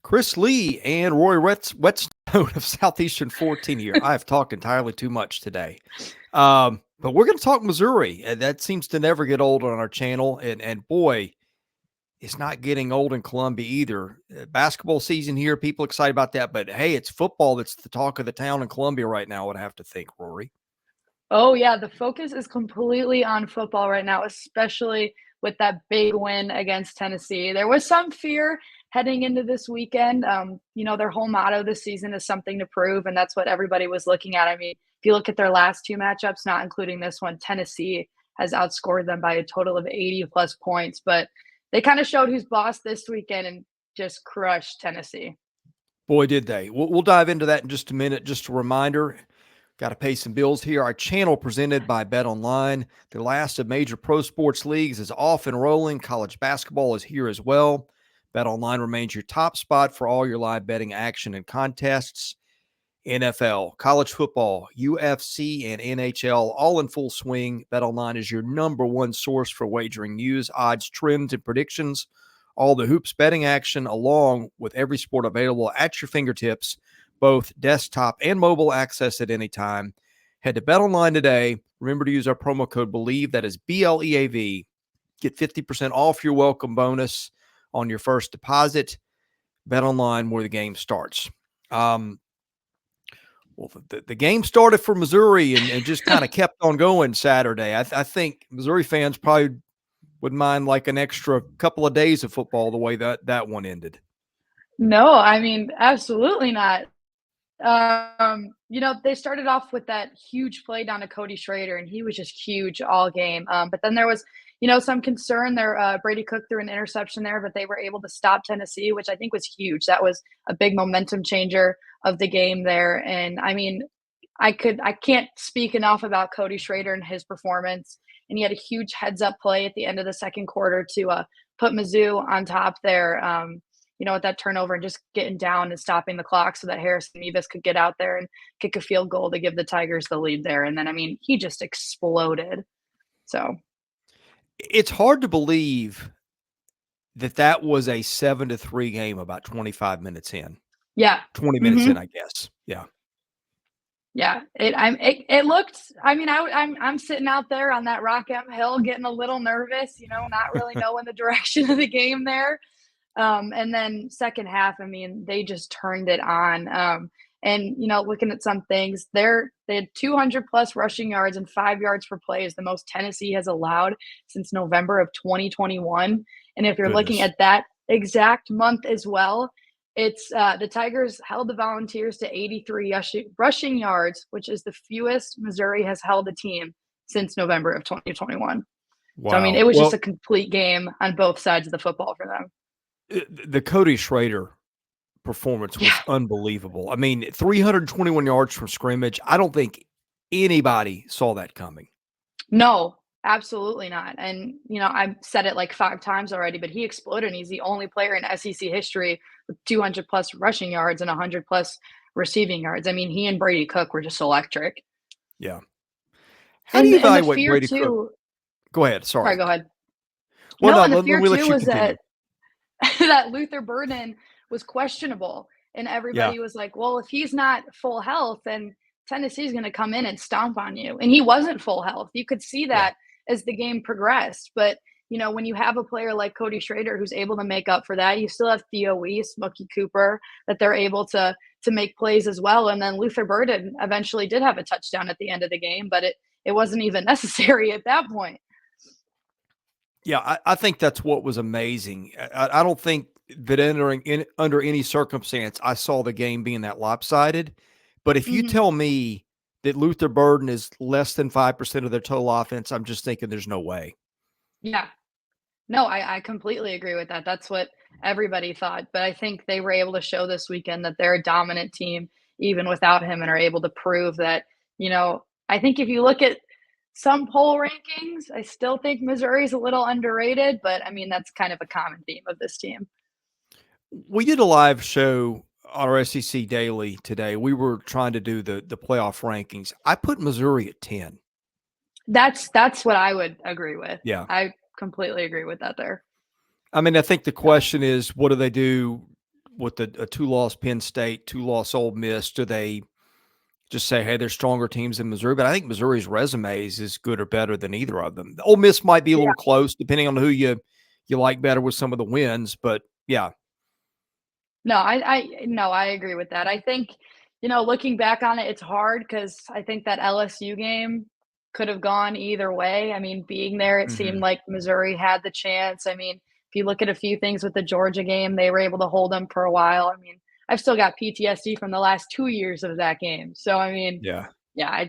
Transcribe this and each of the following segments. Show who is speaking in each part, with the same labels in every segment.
Speaker 1: Chris Lee and Rory Whetstone of Southeastern 14 here. I have talked entirely too much today. But we're going to talk Missouri. And that seems to never get old on our channel. And boy, it's not getting old in Columbia either. Basketball season here, people excited about that. But hey, it's football that's the talk of the town in Columbia right now, I would have to think, Rory.
Speaker 2: Oh, yeah, the focus is completely on football right now, especially with that big win against Tennessee. There was some fear heading into this weekend. Their whole motto this season is something to prove, and that's what everybody was looking at. I mean, if you look at their last two matchups, not including this one, Tennessee has outscored them by a total of 80 plus points. But they kind of showed who's boss this weekend and just crushed Tennessee.
Speaker 1: Boy, did they. We'll dive into that in just a minute. Just a reminder, got to pay some bills here. Our channel presented by Bet Online. The last of major pro sports leagues is off and rolling. College basketball is here as well. Bet Online remains your top spot for all your live betting action and contests. NFL, college football, UFC, and NHL all in full swing. Bet Online is your number one source for wagering news, odds, trends, and predictions. All the hoops betting action along with every sport available at your fingertips, both desktop and mobile access at any time. Head to BetOnline today. Remember to use our promo code BELIEVE. That is BLEAV. Get 50% off your welcome bonus on your first deposit. BetOnline, where the game starts. Well, the game started for Missouri and just kind of kept on going Saturday. I think Missouri fans probably would mind like an extra couple of days of football the way that one ended.
Speaker 2: No, I mean, absolutely not. They started off with that huge play down to Cody Schrader, and he was just huge all game. But then there was, some concern there. Brady Cook threw an interception there, but they were able to stop Tennessee, which I think was huge. That was a big momentum changer of the game there. And I mean, I can't speak enough about Cody Schrader and his performance. And he had a huge heads up play at the end of the second quarter to put Mizzou on top there. With that turnover and just getting down and stopping the clock so that Harrison Mevis could get out there and kick a field goal to give the Tigers the lead there. And then, I mean, he just exploded. So
Speaker 1: it's hard to believe that was a 7-3 game about 25 minutes in.
Speaker 2: Yeah.
Speaker 1: 20 minutes in, I guess. Yeah.
Speaker 2: Yeah. It looked, I mean, I'm sitting out there on that Rock M Hill getting a little nervous, not really knowing the direction of the game there. And then second half, I mean, they just turned it on. Looking at some things, they had 200 plus rushing yards and 5 yards per play is the most Tennessee has allowed since November of 2021. And if you're looking at that exact month as well, it's the Tigers held the Volunteers to 83 rushing yards, which is the fewest Missouri has held a team since November of 2021. Wow. So, I mean, it was just a complete game on both sides of the football for them.
Speaker 1: The Cody Schrader performance was unbelievable. I mean, 321 yards from scrimmage. I don't think anybody saw that coming.
Speaker 2: No, absolutely not. And, I've said it like 5 times already, but he exploded. And he's the only player in SEC history with 200 plus rushing yards and 100 plus receiving yards. I mean, he and Brady Cook were just electric.
Speaker 1: Yeah. How do you evaluate Brady Cook? Go ahead. Sorry.
Speaker 2: Go ahead.
Speaker 1: Well,
Speaker 2: the fear too was that Luther Burden was questionable, and everybody was like, well, if he's not full health, then Tennessee's going to come in and stomp on you. And he wasn't full health. You could see that as the game progressed. But, when you have a player like Cody Schrader who's able to make up for that, you still have Theo Weiss, Mookie Cooper, that they're able to make plays as well. And then Luther Burden eventually did have a touchdown at the end of the game, but it wasn't even necessary at that point.
Speaker 1: Yeah, I think that's what was amazing. I don't think that under any circumstance I saw the game being that lopsided. But if you tell me that Luther Burden is less than 5% of their total offense, I'm just thinking there's no way.
Speaker 2: Yeah. No, I completely agree with that. That's what everybody thought. But I think they were able to show this weekend that they're a dominant team even without him and are able to prove that, I think if you look at some poll rankings, I still think Missouri's a little underrated, but I mean, that's kind of a common theme of this team.
Speaker 1: We did a live show on our SEC Daily today. We were trying to do the playoff rankings. I put Missouri at 10.
Speaker 2: That's what I would agree with.
Speaker 1: Yeah.
Speaker 2: I completely agree with that there.
Speaker 1: I mean, I think the question is, what do they do with a two-loss Penn State, two-loss Ole Miss, do they just say, hey, there's stronger teams than Missouri? But I think Missouri's resume is as good or better than either of them. Ole Miss might be a little close, depending on who you like better with some of the wins. But yeah,
Speaker 2: No, I agree with that. I think, looking back on it, it's hard because I think that LSU game could have gone either way. I mean, being there, it seemed
Speaker 1: Mhm.
Speaker 2: like Missouri had the chance. I mean, if you look at a few things with the Georgia game, they were able to hold them for a while. I mean, I've still got PTSD from the last 2 years of that game. So, I mean,
Speaker 1: Yeah.
Speaker 2: yeah,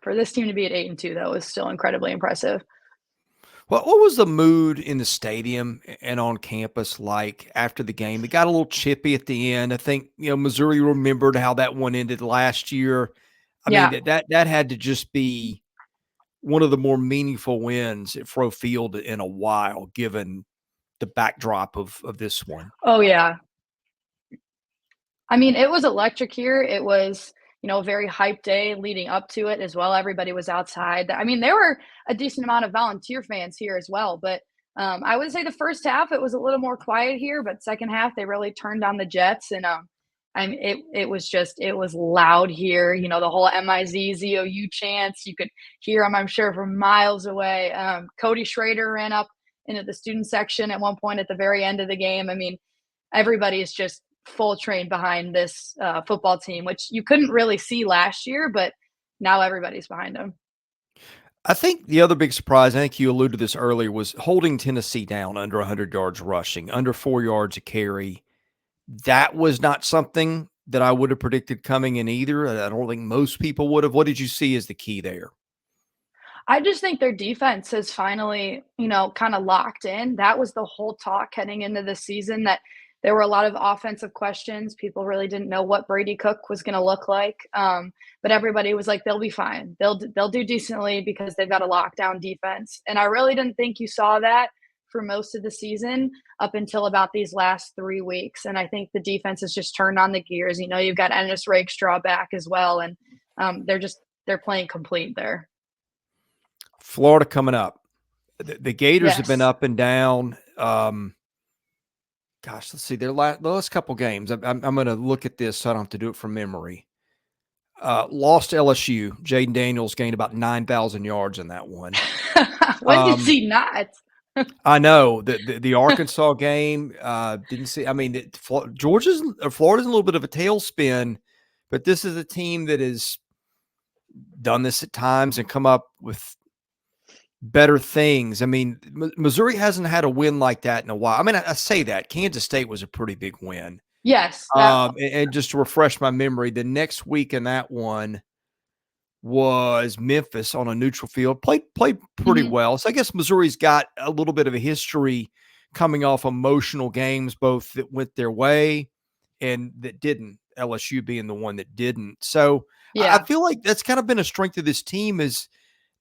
Speaker 2: for this team to be at 8-2, though, is still incredibly impressive.
Speaker 1: What was the mood in the stadium and on campus like after the game? It got a little chippy at the end. I think, Missouri remembered how that one ended last year. I mean,
Speaker 2: Yeah.
Speaker 1: that had to just be one of the more meaningful wins at Fro Field in a while, given the backdrop of this one.
Speaker 2: Oh, yeah. I mean, it was electric here. It was, a very hyped day leading up to it as well. Everybody was outside. I mean, there were a decent amount of volunteer fans here as well. But I would say the first half it was a little more quiet here, but second half they really turned on the Jets, and I mean, it was loud here. The whole MIZZOU chants you could hear them, I'm sure, from miles away. Cody Schrader ran up into the student section at one point at the very end of the game. I mean, everybody is just full train behind this football team, which you couldn't really see last year, but now everybody's behind them.
Speaker 1: I think the other big surprise, I think you alluded to this earlier, was holding Tennessee down under 100 yards rushing, under 4 yards a carry. That was not something that I would have predicted coming in either. I don't think most people would have. What did you see as the key there?
Speaker 2: I just think their defense has finally, kind of locked in. That was the whole talk heading into the season, that there were a lot of offensive questions. People really didn't know what Brady Cook was going to look like. But everybody was like, they'll be fine. They'll do decently because they've got a lockdown defense. And I really didn't think you saw that for most of the season up until about these last 3 weeks. And I think the defense has just turned on the gears. You've got Ennis Rakestraw back as well, and they're playing complete there.
Speaker 1: Florida coming up. The Gators have been
Speaker 2: Yes.
Speaker 1: up and down. Gosh, let's see. The last couple games. I'm going to look at this so I don't have to do it from memory. Lost LSU. Jaden Daniels gained about 9,000 yards in that one.
Speaker 2: When did he not?
Speaker 1: I know the Arkansas game didn't see. I mean, Florida's in a little bit of a tailspin, but this is a team that has done this at times and come up with better things. I mean, Missouri hasn't had a win like that in a while. I mean, I say that Kansas State was a pretty big win.
Speaker 2: Yes, that one.
Speaker 1: And just to refresh my memory, the next week in that one was Memphis on a neutral field. Played pretty
Speaker 2: Mhm.
Speaker 1: well. So I guess Missouri's got a little bit of a history coming off emotional games, both that went their way and that didn't. LSU being the one that didn't. So I
Speaker 2: Yeah.
Speaker 1: feel like that's kind of been a strength of this team is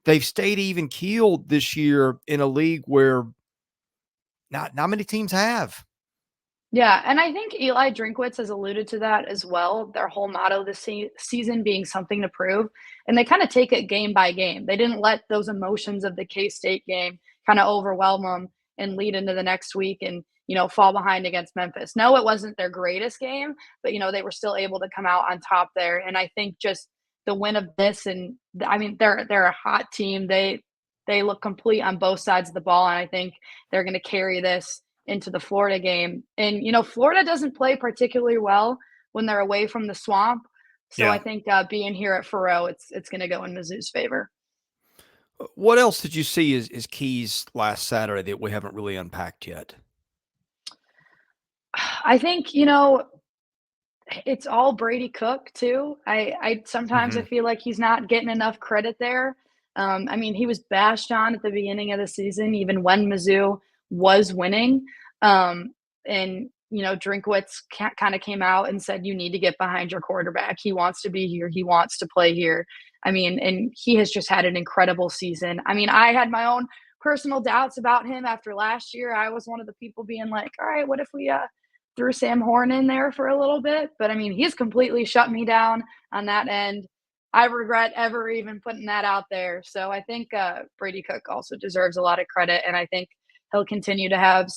Speaker 1: they've stayed even keeled this year in a league where not many teams have.
Speaker 2: Yeah, and I think Eli Drinkwitz has alluded to that as well, their whole motto this season being something to prove, and they kinda take it game by game. They didn't let those emotions of the K-State game kinda overwhelm them and lead into the next week and, fall behind against Memphis. No, it wasn't their greatest game, but, they were still able to come out on top there, and I think just the win of this and I mean, they're a hot team. They look complete on both sides of the ball, and I think they're gonna carry this into the Florida game. And, Florida doesn't play particularly well when they're away from the swamp. So I
Speaker 1: Yeah.
Speaker 2: think being here at Faroe, it's going to go in Mizzou's favor.
Speaker 1: What else did you see as keys last Saturday that we haven't really unpacked yet?
Speaker 2: I think, it's all Brady Cook too. I sometimes I
Speaker 1: Mhm.
Speaker 2: feel like he's not getting enough credit there. I mean, he was bashed on at the beginning of the season, even when Mizzou was winning. And Drinkwitz kind of came out and said, "You need to get behind your quarterback. He wants to be here. He wants to play here." I mean, and he has just had an incredible season. I mean, I had my own personal doubts about him after last year. I was one of the people being like, "All right, what if we threw Sam Horn in there for a little bit?" But I mean, he's completely shut me down on that end. I regret ever even putting that out there. So I think Brady Cook also deserves a lot of credit, and I think he'll continue to have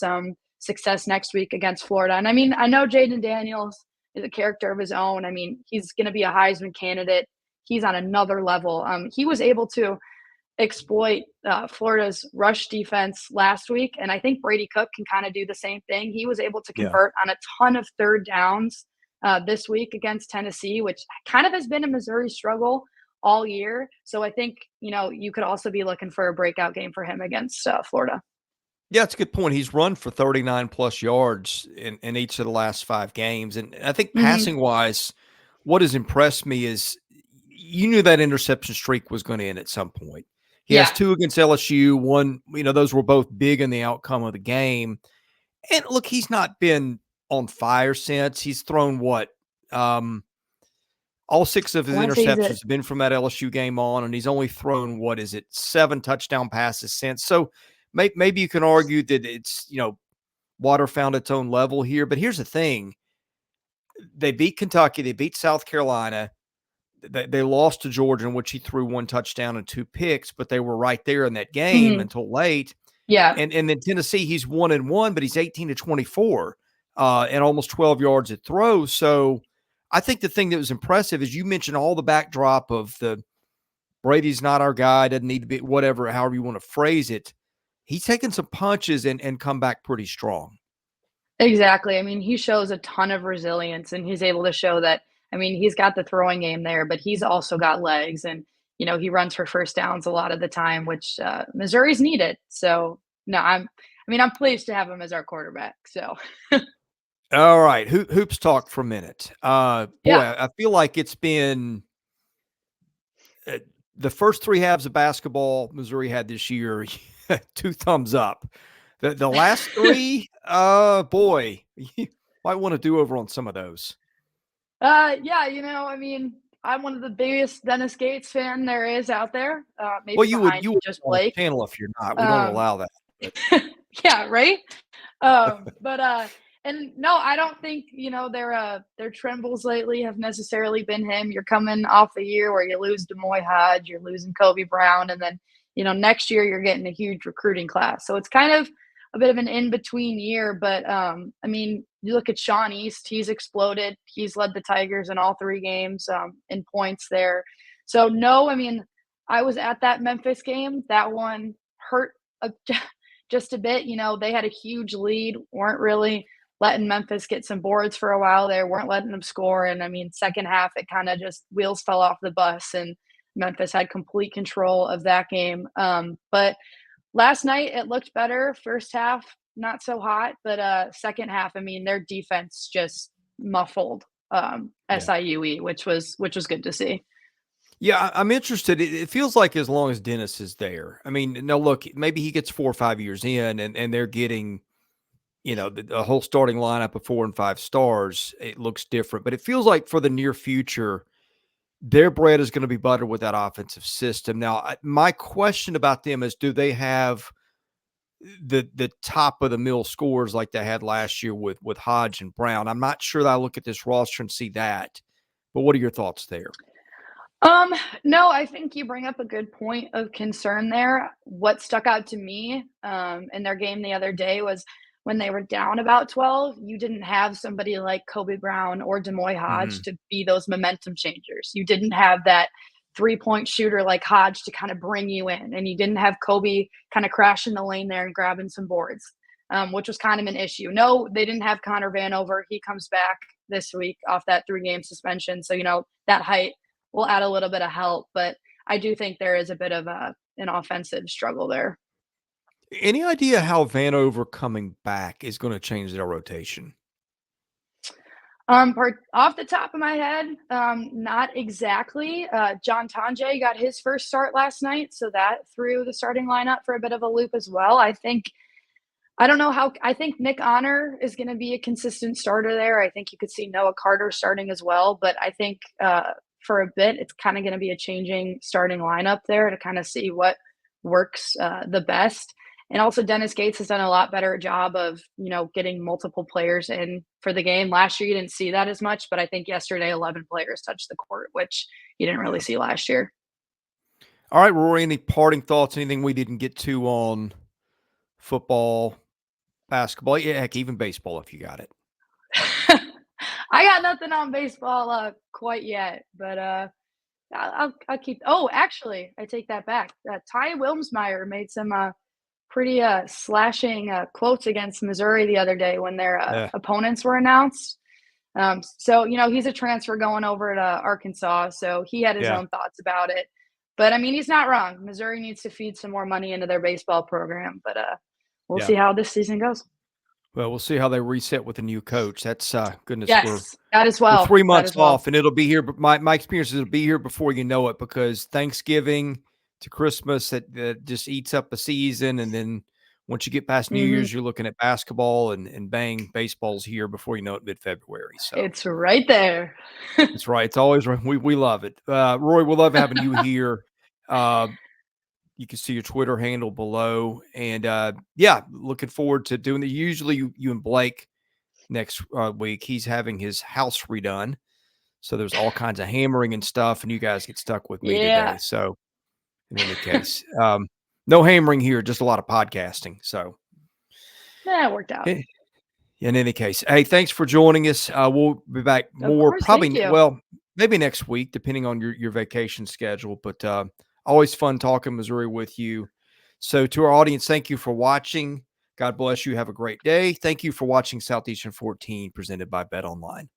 Speaker 2: success next week against Florida. And I mean, I know Jaden Daniels is a character of his own. I mean, he's going to be a Heisman candidate. He's on another level. He was able to exploit Florida's rush defense last week, and I think Brady Cook can kind of do the same thing. He was able to
Speaker 1: Yeah.
Speaker 2: convert on a ton of third downs this week against Tennessee, which kind of has been a Missouri struggle all year. So I think, you could also be looking for a breakout game for him against Florida.
Speaker 1: Yeah, it's a good point. He's run for 39 plus yards in each of the last 5 games. And I think passing wise, what has impressed me is you knew that interception streak was going to end at some point. He has 2 against LSU, 1, those were both big in the outcome of the game. And look, he's not been on fire since. He's thrown what? All 6 of his interceptions have been from that LSU game on, and he's only thrown, 7 touchdown passes since. So maybe you can argue that it's, water found its own level here. But here's the thing. They beat Kentucky. They beat South Carolina. They lost to Georgia, in which he threw 1 touchdown and 2 picks, but they were right there in that game until late.
Speaker 2: Yeah.
Speaker 1: And then Tennessee, he's 1-1, but he's 18-24 and almost 12 yards at throw. So I think the thing that was impressive is you mentioned all the backdrop of the Brady's not our guy, doesn't need to be whatever, however you want to phrase it. He's taken some punches and come back pretty strong.
Speaker 2: Exactly. I mean, he shows a ton of resilience, and he's able to show that. I mean, he's got the throwing game there, but he's also got legs, and he runs for first downs a lot of the time, which Missouri's needed. So no, I'm pleased to have him as our quarterback. So
Speaker 1: all right, hoops talk for a minute.
Speaker 2: Yeah.
Speaker 1: I feel like it's been the first 3 halves of basketball Missouri had this year. 2 thumbs up. The last 3, boy, you might want to do over on some of those.
Speaker 2: Yeah, I mean, I'm one of the biggest Dennis Gates fan there is out there. Maybe
Speaker 1: Well, you would
Speaker 2: just
Speaker 1: on the
Speaker 2: Blake.
Speaker 1: channel if you're not. We don't allow that.
Speaker 2: Yeah, right. And no, I don't think their trembles lately have necessarily been him. You're coming off a year where you lose Demoy Hodge, you're losing Kobe Brown, and then next year you're getting a huge recruiting class. So it's kind of a bit of an in-between year. But I mean, you look at Sean East, he's exploded. He's led the Tigers in all 3 games in points there. So no, I mean, I was at that Memphis game. That one hurt just a bit. They had a huge lead, weren't really letting Memphis get some boards for a while there, weren't letting them score. And I mean, second half, it kind of just wheels fell off the bus, and Memphis had complete control of that game. But last night it looked better. First half, not so hot, but second half, I mean, their defense just muffled SIUE, which was good to see.
Speaker 1: Yeah, I'm interested. It feels like as long as Dennis is there. I mean, no, look, maybe he gets 4 or 5 years in, and they're getting, the whole starting lineup of 4 and 5 stars. It looks different, but it feels like for the near future, their bread is going to be buttered with that offensive system. Now, my question about them is, do they have the top of the mill scores like they had last year with Hodge and Brown? I'm not sure that I look at this roster and see that, but what are your thoughts there?
Speaker 2: No, I think you bring up a good point of concern there. What stuck out to me in their game the other day was when they were down about 12, you didn't have somebody like Kobe Brown or Demoy Hodge to be those momentum changers. You didn't have that 3-point shooter like Hodge to kind of bring you in, and you didn't have Kobe kind of crashing the lane there and grabbing some boards, which was kind of an issue. No, they didn't have Connor Vanover. He comes back this week off that 3-game suspension. So, that height will add a little bit of help, but I do think there is a bit of an offensive struggle there.
Speaker 1: Any idea how Vanover coming back is going to change their rotation?
Speaker 2: Off the top of my head, not exactly. John Tanjay got his first start last night, so that threw the starting lineup for a bit of a loop as well. I think Nick Honor is going to be a consistent starter there. I think you could see Noah Carter starting as well, but I think for a bit, it's kind of going to be a changing starting lineup there to kind of see what works the best. And also Dennis Gates has done a lot better job of, getting multiple players in for the game. Last year, you didn't see that as much, but I think yesterday 11 players touched the court, which you didn't really see last year.
Speaker 1: All right, Rory, any parting thoughts, anything we didn't get to on football, basketball, yeah, heck, even baseball if you got it.
Speaker 2: I got nothing on baseball quite yet, but I'll keep. Oh, actually, I take that back. Ty Wilmsmeyer made some pretty slashing quotes against Missouri the other day when their
Speaker 1: Yeah,
Speaker 2: opponents were announced. So he's a transfer going over to Arkansas, so he had his
Speaker 1: yeah,
Speaker 2: own thoughts about it. But I mean, he's not wrong. Missouri needs to feed some more money into their baseball program, but we'll
Speaker 1: yeah.
Speaker 2: see how this season goes.
Speaker 1: Well, we'll see how they reset with a new coach. That's goodness,
Speaker 2: Yes, that as
Speaker 1: we're
Speaker 2: well.
Speaker 1: 3
Speaker 2: That
Speaker 1: months
Speaker 2: as well.
Speaker 1: off, and it'll be here. But my experience is it'll be here before you know it, because Thanksgiving to Christmas that just eats up a season, and then once you get past New
Speaker 2: Hmm.
Speaker 1: Year's, you're looking at basketball, and bang, baseball's here before you know it, mid-February. So
Speaker 2: It's right there.
Speaker 1: that's right. It's always we love it. Roy, we love having you here. Uh, you can see your Twitter handle below, and yeah, looking forward to doing it. Usually, you and Blake next week. He's having his house redone. So there's all kinds of hammering and stuff, and you guys get stuck with me today.
Speaker 2: Yeah.
Speaker 1: So in any case, no hammering here, just a lot of podcasting. So
Speaker 2: Yeah, it worked out.
Speaker 1: in any case, hey, thanks for joining us. We'll be back
Speaker 2: Of
Speaker 1: more
Speaker 2: course. Thank
Speaker 1: probably,
Speaker 2: you.
Speaker 1: well, maybe next week, depending on your vacation schedule. But always fun talking Missouri with you. So to our audience, thank you for watching. God bless you. Have a great day. Thank you for watching Southeastern 14 presented by Bet Online.